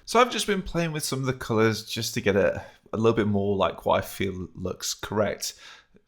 So I've just been playing with some of the colors just to get it a little bit more like what I feel looks correct.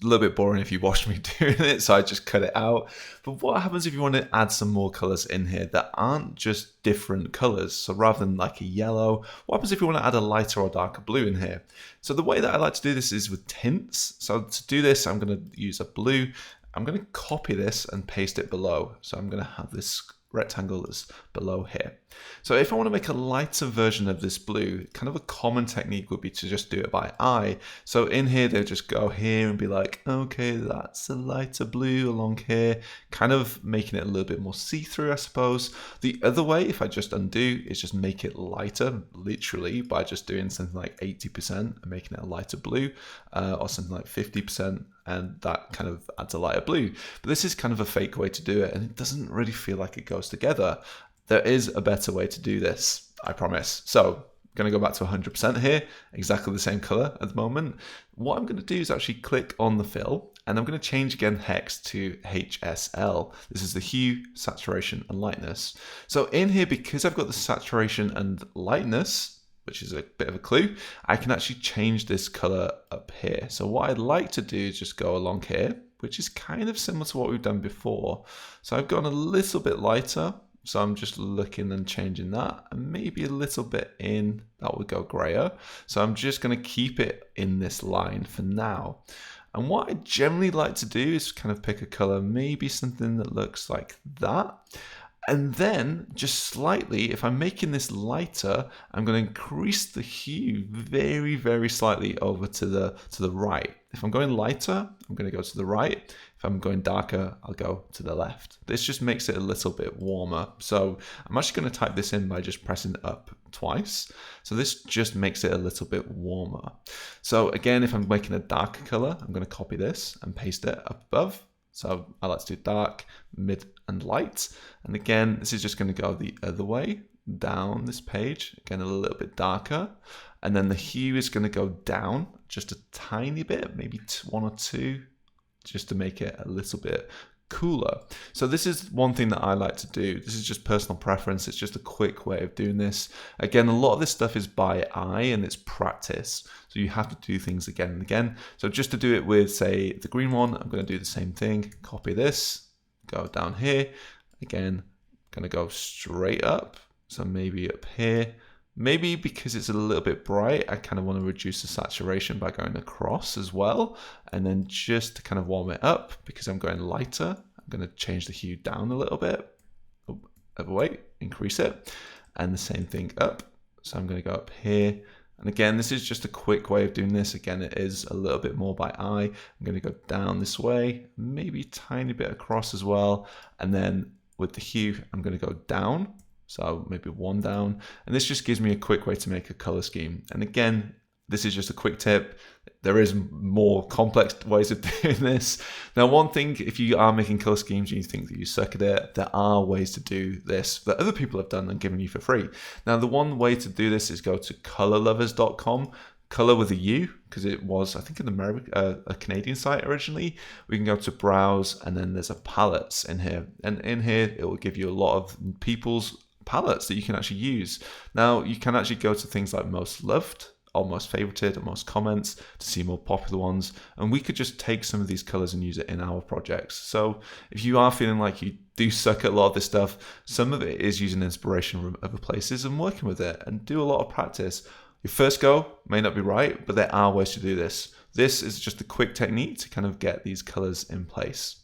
A little bit boring if you watch me doing it, so I just cut it out. But what happens if you want to add some more colors in here that aren't just different colors? So rather than like a yellow, what happens if you want to add a lighter or darker blue in here? So the way that I like to do this is with tints. So to do this, I'm going to use a blue. I'm going to copy this and paste it below. So I'm going to have this rectangle that's below here. So if I want to make a lighter version of this blue, kind of a common technique would be to just do it by eye. So in here, they'll just go here and be like, okay, that's a lighter blue along here, kind of making it a little bit more see-through, I suppose. The other way, if I just undo, is just make it lighter, literally, by just doing something like 80% and making it a lighter blue, or something like 50%, and that kind of adds a lighter blue. But this is kind of a fake way to do it, and it doesn't really feel like it goes together. There is a better way to do this, I promise. So I'm going to go back to 100% here, exactly the same color at the moment. What I'm going to do is actually click on the fill, and I'm going to change again hex to HSL. This is the hue, saturation, and lightness. So in here, because I've got the saturation and lightness, which is a bit of a clue, I can actually change this color up here. So what I'd like to do is just go along here, which is kind of similar to what we've done before. So I've gone a little bit lighter. So I'm just looking and changing that, and maybe a little bit in, that would go grayer. So I'm just going to keep it in this line for now. And what I generally like to do is kind of pick a color, maybe something that looks like that. And then just slightly, if I'm making this lighter, I'm going to increase the hue very, very slightly over to the right. If I'm going lighter, I'm going to go to the right. If I'm going darker, I'll go to the left. This just makes it a little bit warmer. So I'm actually going to type this in by just pressing up twice. So this just makes it a little bit warmer. So again, if I'm making a darker color, I'm going to copy this and paste it up above. So I like to do dark, mid, and light. And again, this is just going to go the other way down this page, again a little bit darker. And then the hue is going to go down just a tiny bit, maybe one or two, just to make it a little bit cooler. So this is one thing that I like to do. This is just personal preference. It's just a quick way of doing this. Again, a lot of this stuff is by eye and it's practice. So you have to do things again and again. So just to do it with, say, the green one, I'm going to do the same thing. Copy this, go down here. Again, going to go straight up. So maybe up here. Maybe because it's a little bit bright, I kind of want to reduce the saturation by going across as well. And then just to kind of warm it up, because I'm going lighter, I'm going to change the hue down a little bit. Oh, overweight, increase it. And the same thing up. So I'm going to go up here. And again, this is just a quick way of doing this. Again, it is a little bit more by eye. I'm going to go down this way, maybe a tiny bit across as well. And then with the hue, I'm going to go down. So maybe one down, and this just gives me a quick way to make a color scheme. And again, this is just a quick tip. There is more complex ways of doing this. Now, one thing, if you are making color schemes and you think that you suck at it, there are ways to do this that other people have done and given you for free. Now, the one way to do this is go to colorlovers.com. Color with a U, because it was, I think, a Canadian site originally. We can go to browse, and then there's a palettes in here. And in here, it will give you a lot of people's palettes that you can actually use. Now, you can actually go to things like most loved, or most favorited, or most comments to see more popular ones. And we could just take some of these colors and use it in our projects. So if you are feeling like you do suck at a lot of this stuff, some of it is using inspiration from other places and working with it, and do a lot of practice. Your first go may not be right, but there are ways to do this. This is just a quick technique to kind of get these colors in place.